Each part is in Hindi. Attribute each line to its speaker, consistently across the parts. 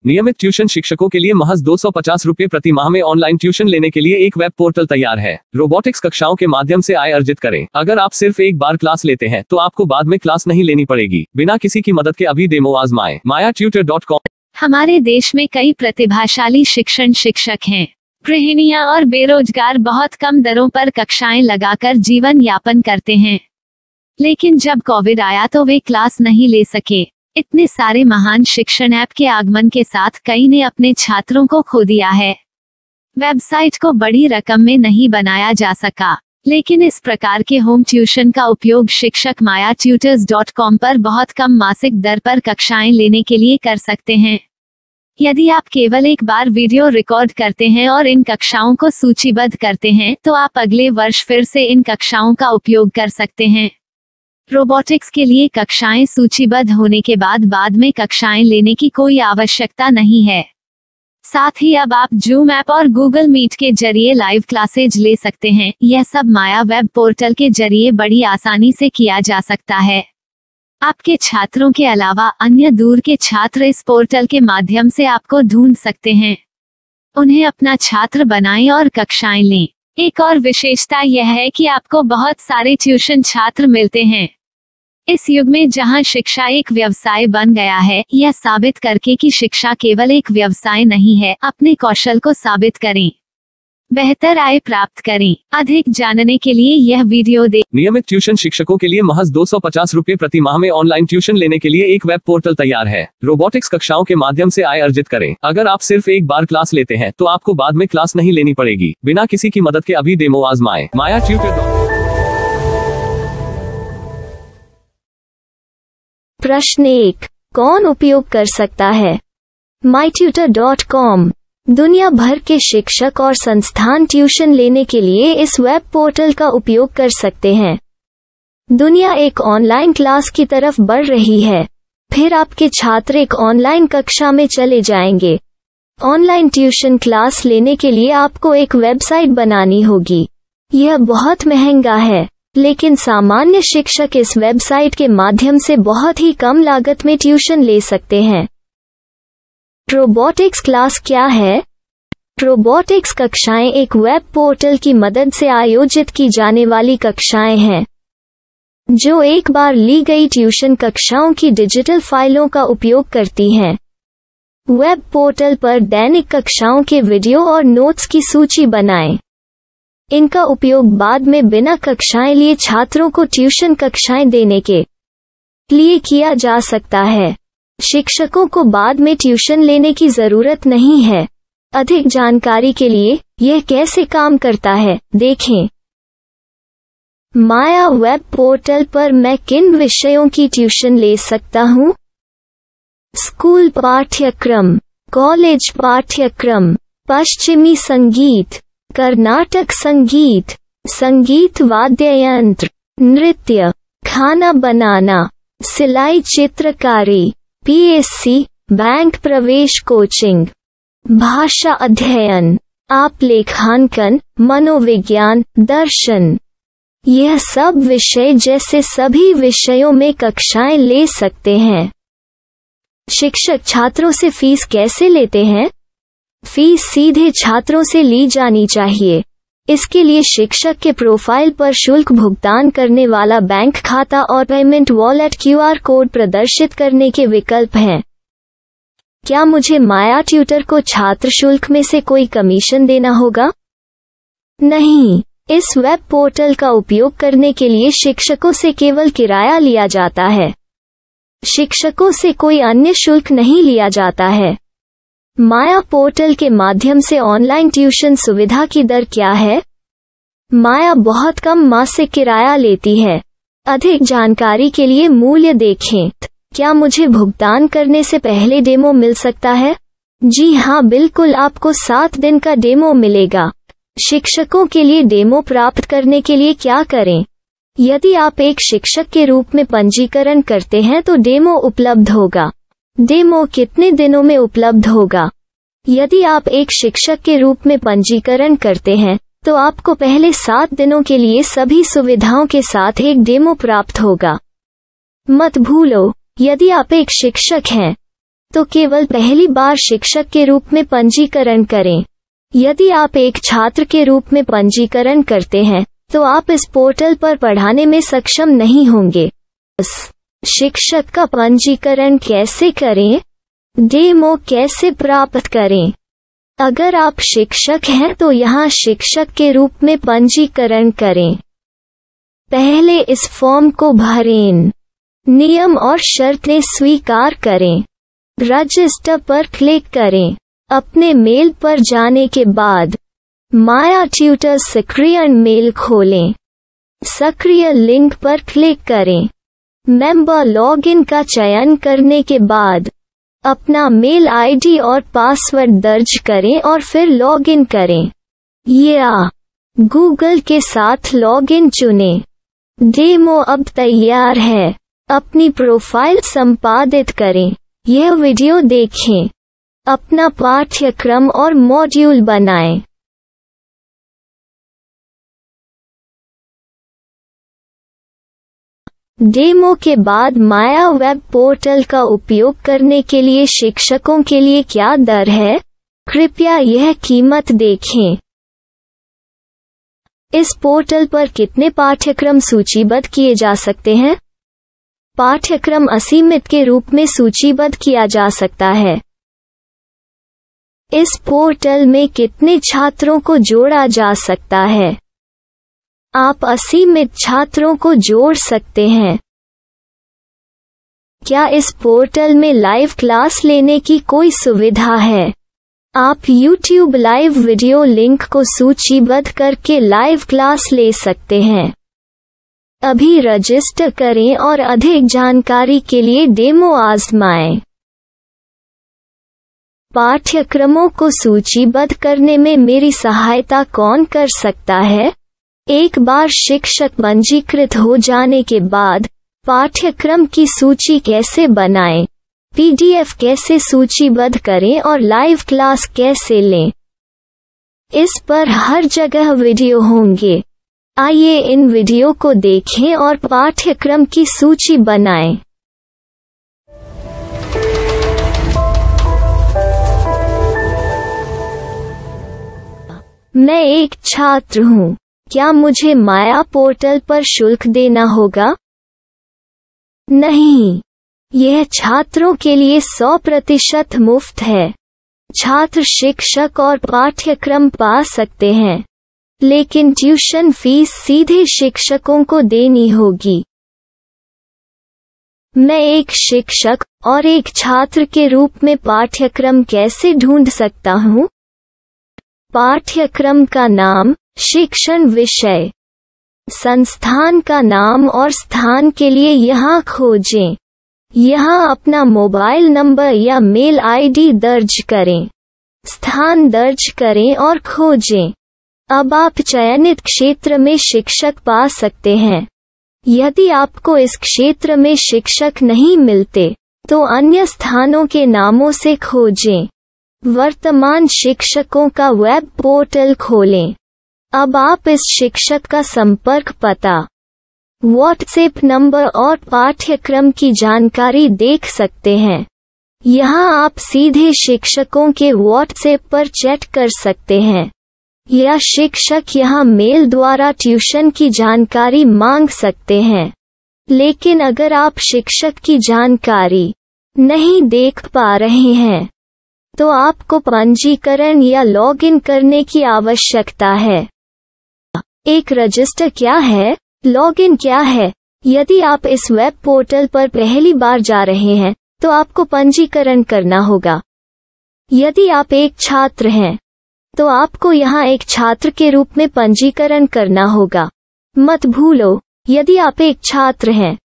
Speaker 1: नियमित ट्यूशन शिक्षकों के लिए महज 250 रुपए प्रति माह में ऑनलाइन ट्यूशन लेने के लिए एक वेब पोर्टल तैयार है। रोबोटिक्स कक्षाओं के माध्यम से आय अर्जित करें। अगर आप सिर्फ एक बार क्लास लेते हैं तो आपको बाद में क्लास नहीं लेनी पड़ेगी। बिना किसी की मदद के अभी डेमो आजमाएं। mayatutor.com।
Speaker 2: हमारे देश में कई प्रतिभाशाली शिक्षण शिक्षक हैं। गृहिणियां और बेरोजगार बहुत कम दरों पर कक्षाएं लगाकर जीवन यापन करते हैं, लेकिन जब कोविड आया तो वे क्लास नहीं ले सके। इतने सारे महान शिक्षण ऐप के आगमन के साथ कई ने अपने छात्रों को खो दिया है। वेबसाइट को बड़ी रकम में नहीं बनाया जा सका, लेकिन इस प्रकार के होम ट्यूशन का उपयोग शिक्षक mayatutors.com पर बहुत कम मासिक दर पर कक्षाएं लेने के लिए कर सकते हैं। यदि आप केवल एक बार वीडियो रिकॉर्ड करते हैं और इन कक्षाओं को सूचीबद्ध करते हैं तो आप अगले वर्ष फिर से इन कक्षाओं का उपयोग कर सकते हैं। रोबोटिक्स के लिए कक्षाएं सूचीबद्ध होने के बाद में कक्षाएं लेने की कोई आवश्यकता नहीं है। साथ ही अब आप जूम ऐप और गूगल मीट के जरिए लाइव क्लासेज ले सकते हैं। यह सब माया वेब पोर्टल के जरिए बड़ी आसानी से किया जा सकता है। आपके छात्रों के अलावा अन्य दूर के छात्र इस पोर्टल के माध्यम से आपको ढूंढ सकते हैं। उन्हें अपना छात्र बनाएं और कक्षाएं लें। एक और विशेषता यह है कि आपको बहुत सारे ट्यूशन छात्र मिलते हैं। इस युग में जहां शिक्षा एक व्यवसाय बन गया है, यह साबित करके कि शिक्षा केवल एक व्यवसाय नहीं है, अपने कौशल को साबित करें, बेहतर आय प्राप्त करें। अधिक जानने के लिए यह वीडियो देखें।
Speaker 1: नियमित ट्यूशन शिक्षकों के लिए महज 250 रुपए प्रति माह में ऑनलाइन ट्यूशन लेने के लिए एक वेब पोर्टल तैयार है। रोबोटिक्स कक्षाओं के माध्यम से आय अर्जित करें। अगर आप सिर्फ एक बार क्लास लेते हैं तो आपको बाद में क्लास नहीं लेनी पड़ेगी। बिना किसी की मदद के अभी डेमो आजमाएं। mayatutor।
Speaker 3: प्रश्न 1, कौन उपयोग कर सकता है? mytutor.com। दुनिया भर के शिक्षक और संस्थान ट्यूशन लेने के लिए इस वेब पोर्टल का उपयोग कर सकते हैं। दुनिया एक ऑनलाइन क्लास की तरफ बढ़ रही है, फिर आपके छात्र एक ऑनलाइन कक्षा में चले जाएंगे। ऑनलाइन ट्यूशन क्लास लेने के लिए आपको एक वेबसाइट बनानी होगी। यह बहुत महंगा है, लेकिन सामान्य शिक्षक इस वेबसाइट के माध्यम से बहुत ही कम लागत में ट्यूशन ले सकते हैं। रोबोटिक्स क्लास क्या है? रोबोटिक्स कक्षाएं एक वेब पोर्टल की मदद से आयोजित की जाने वाली कक्षाएं हैं, जो एक बार ली गई ट्यूशन कक्षाओं की डिजिटल फाइलों का उपयोग करती हैं। वेब पोर्टल पर दैनिक कक्षाओं के वीडियो और नोट्स की सूची बनाएं। इनका उपयोग बाद में बिना कक्षाएं लिए छात्रों को ट्यूशन कक्षाएं देने के लिए किया जा सकता है। शिक्षकों को बाद में ट्यूशन लेने की जरूरत नहीं है। अधिक जानकारी के लिए यह कैसे काम करता है देखें। माया वेब पोर्टल पर मैं किन विषयों की ट्यूशन ले सकता हूँ? स्कूल पाठ्यक्रम, कॉलेज पाठ्यक्रम, पश्चिमी संगीत, कर्नाटक संगीत, संगीत वाद्य यंत्र, नृत्य, खाना बनाना, सिलाई चित्रकारी, पीएससी, बैंक प्रवेश कोचिंग, भाषा अध्ययन, आप लेखांकन, मनोविज्ञान, दर्शन। यह सब विषय जैसे सभी विषयों में कक्षाएं ले सकते हैं। शिक्षक छात्रों से फीस कैसे लेते हैं? फीस सीधे छात्रों से ली जानी चाहिए। इसके लिए शिक्षक के प्रोफाइल पर शुल्क भुगतान करने वाला बैंक खाता और पेमेंट वॉलेट QR कोड प्रदर्शित करने के विकल्प हैं। क्या मुझे माया ट्यूटर को छात्र शुल्क में से कोई कमीशन देना होगा? नहीं, इस वेब पोर्टल का उपयोग करने के लिए शिक्षकों से केवल किराया लिया जाता है। शिक्षकों से कोई अन्य शुल्क नहीं लिया जाता है। माया पोर्टल के माध्यम से ऑनलाइन ट्यूशन सुविधा की दर क्या है? माया बहुत कम मासिक किराया लेती है। अधिक जानकारी के लिए मूल्य देखें। क्या मुझे भुगतान करने से पहले डेमो मिल सकता है? जी हाँ, बिल्कुल, आपको 7 दिन का डेमो मिलेगा। शिक्षकों के लिए डेमो प्राप्त करने के लिए क्या करें? यदि आप एक शिक्षक के रूप में पंजीकरण करते हैं तो डेमो उपलब्ध होगा। डेमो कितने दिनों में उपलब्ध होगा? यदि आप एक शिक्षक के रूप में पंजीकरण करते हैं तो आपको पहले 7 दिनों के लिए सभी सुविधाओं के साथ एक डेमो प्राप्त होगा। मत भूलो, यदि आप एक शिक्षक हैं तो केवल पहली बार शिक्षक के रूप में पंजीकरण करें। यदि आप एक छात्र के रूप में पंजीकरण करते हैं तो आप इस पोर्टल पर पढ़ाने में सक्षम नहीं होंगे। शिक्षक का पंजीकरण कैसे करें? डेमो कैसे प्राप्त करें? अगर आप शिक्षक हैं तो यहाँ शिक्षक के रूप में पंजीकरण करें। पहले इस फॉर्म को भरें। नियम और शर्तें स्वीकार करें। रजिस्टर पर क्लिक करें। अपने मेल पर जाने के बाद माया ट्यूटर सक्रिय मेल खोलें। सक्रिय लिंक पर क्लिक करें। मेंबर लॉगिन का चयन करने के बाद अपना मेल आईडी और पासवर्ड दर्ज करें और फिर लॉगिन करें या गूगल के साथ लॉगिन चुनें। डेमो अब तैयार है। अपनी प्रोफाइल संपादित करें। यह वीडियो देखें। अपना पाठ्यक्रम और मॉड्यूल बनाएं। डेमो के बाद माया वेब पोर्टल का उपयोग करने के लिए शिक्षकों के लिए क्या दर है? कृपया यह कीमत देखें। इस पोर्टल पर कितने पाठ्यक्रम सूचीबद्ध किए जा सकते हैं? पाठ्यक्रम असीमित के रूप में सूचीबद्ध किया जा सकता है। इस पोर्टल में कितने छात्रों को जोड़ा जा सकता है? आप असीमित छात्रों को जोड़ सकते हैं। क्या इस पोर्टल में लाइव क्लास लेने की कोई सुविधा है? आप YouTube लाइव वीडियो लिंक को सूचीबद्ध करके लाइव क्लास ले सकते हैं। अभी रजिस्टर करें और अधिक जानकारी के लिए डेमो आजमाएं। पाठ्यक्रमों को सूचीबद्ध करने में मेरी सहायता कौन कर सकता है? एक बार शिक्षक पंजीकृत हो जाने के बाद पाठ्यक्रम की सूची कैसे बनाएं, PDF कैसे सूचीबद्ध करें और लाइव क्लास कैसे लें, इस पर हर जगह वीडियो होंगे। आइए इन वीडियो को देखें और पाठ्यक्रम की सूची बनाएं। मैं एक छात्र हूँ। क्या मुझे माया पोर्टल पर शुल्क देना होगा? नहीं, यह छात्रों के लिए 100% मुफ्त है। छात्र शिक्षक और पाठ्यक्रम पा सकते हैं, लेकिन ट्यूशन फीस सीधे शिक्षकों को देनी होगी। मैं एक शिक्षक और एक छात्र के रूप में पाठ्यक्रम कैसे ढूंढ सकता हूँ? पाठ्यक्रम का नाम, शिक्षण विषय, संस्थान का नाम और स्थान के लिए यहाँ खोजें। यहाँ अपना मोबाइल नंबर या मेल आईडी दर्ज करें। स्थान दर्ज करें और खोजें। अब आप चयनित क्षेत्र में शिक्षक पा सकते हैं। यदि आपको इस क्षेत्र में शिक्षक नहीं मिलते, तो अन्य स्थानों के नामों से खोजें। वर्तमान शिक्षकों का वेब पोर्टल खोलें। अब आप इस शिक्षक का संपर्क पता, व्हाट्सएप नंबर और पाठ्यक्रम की जानकारी देख सकते हैं। यहाँ आप सीधे शिक्षकों के व्हाट्सएप पर चैट कर सकते हैं या शिक्षक यहाँ मेल द्वारा ट्यूशन की जानकारी मांग सकते हैं। लेकिन अगर आप शिक्षक की जानकारी नहीं देख पा रहे हैं, तो आपको पंजीकरण या लॉगिन करने की आवश्यकता है। एक रजिस्टर क्या है? लॉगिन क्या है? यदि आप इस वेब पोर्टल पर पहली बार जा रहे हैं, तो आपको पंजीकरण करना होगा। यदि आप एक छात्र हैं, तो आपको यहाँ एक छात्र के रूप में पंजीकरण करना होगा। मत भूलो, यदि आप एक छात्र हैं,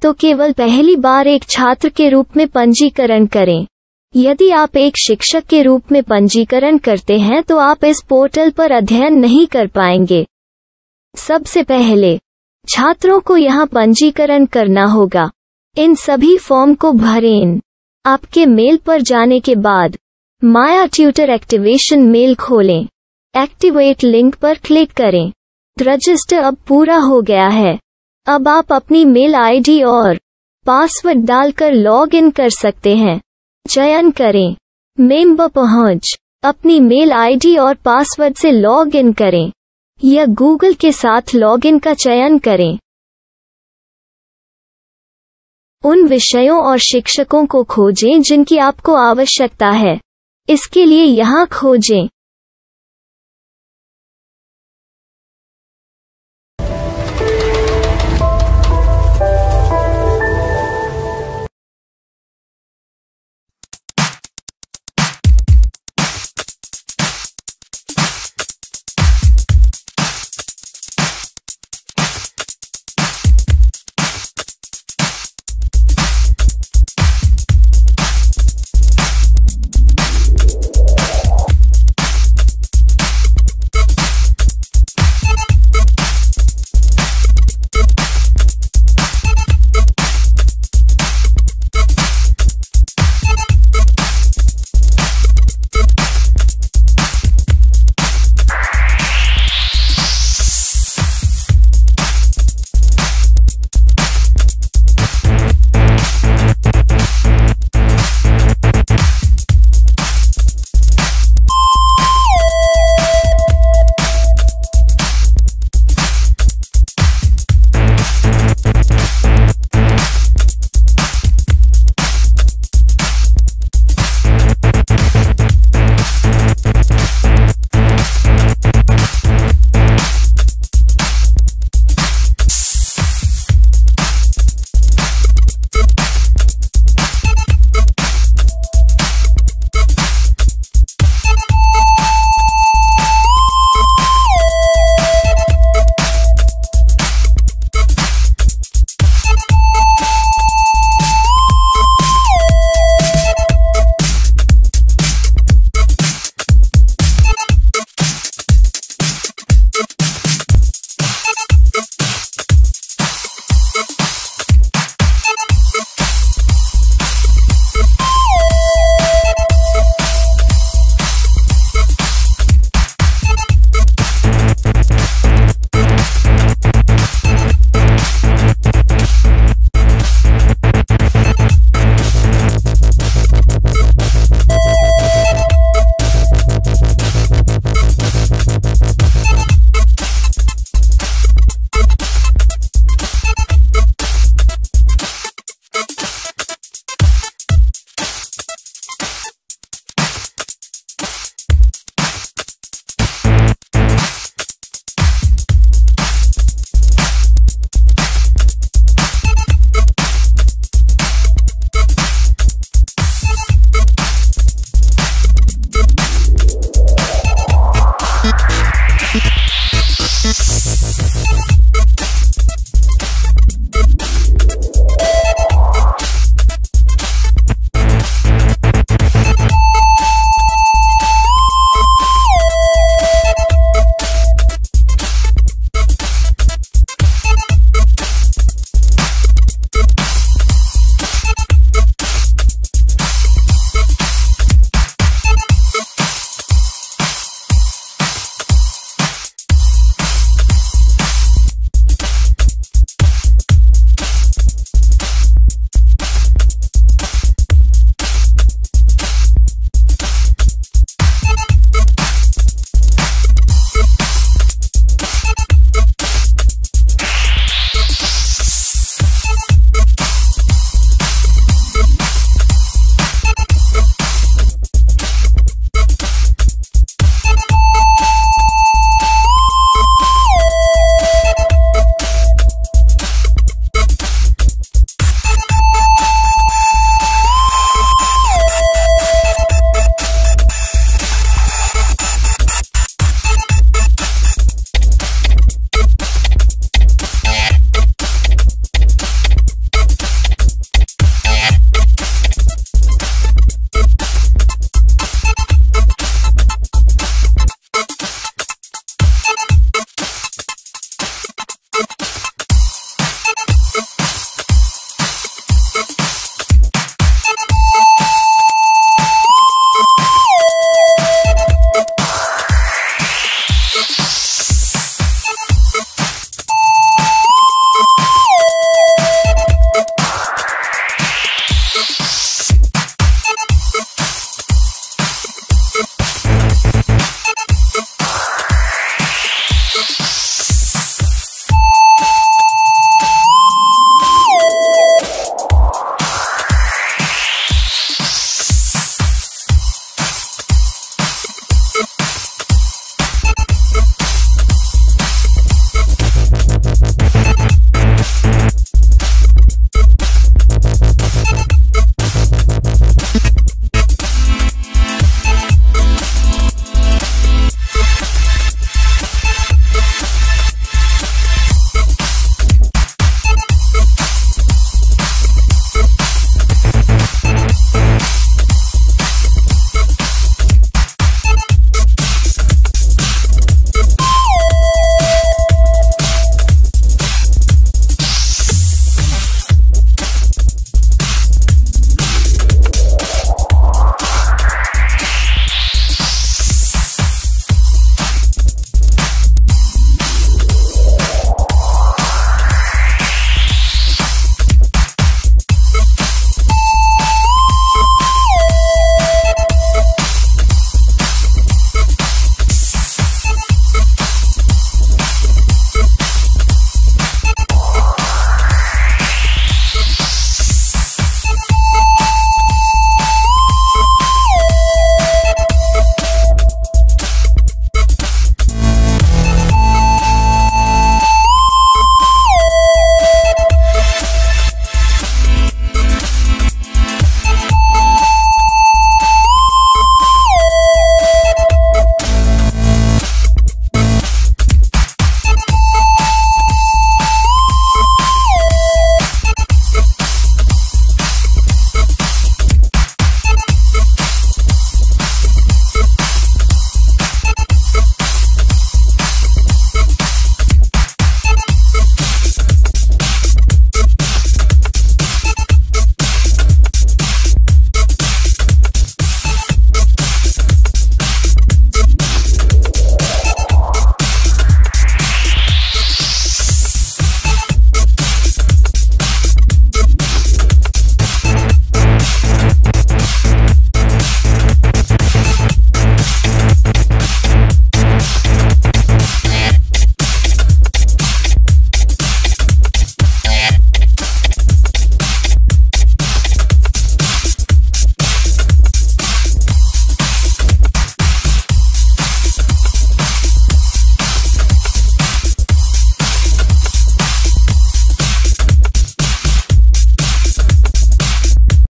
Speaker 3: तो केवल पहली बार एक छात्र के रूप में पंजीकरण करें। यदि आप एक शिक्षक के रूप में पंजीकरण करते हैं तो आप इस पोर्टल पर अध्ययन नहीं कर पाएंगे। सबसे पहले छात्रों को यहाँ पंजीकरण करना होगा। इन सभी फॉर्म को भरें। आपके मेल पर जाने के बाद माया ट्यूटर एक्टिवेशन मेल खोलें। एक्टिवेट लिंक पर क्लिक करें। रजिस्टर अब पूरा हो गया है। अब आप अपनी मेल आईडी और पासवर्ड डालकर लॉग इन कर सकते हैं। चयन करें। मेंबर पहुंच। अपनी मेल आईडी और पासवर्ड से लॉग इन करें या गूगल के साथ लॉगिन का चयन करें। उन विषयों और शिक्षकों को खोजें जिनकी आपको आवश्यकता है। इसके लिए यहाँ खोजें।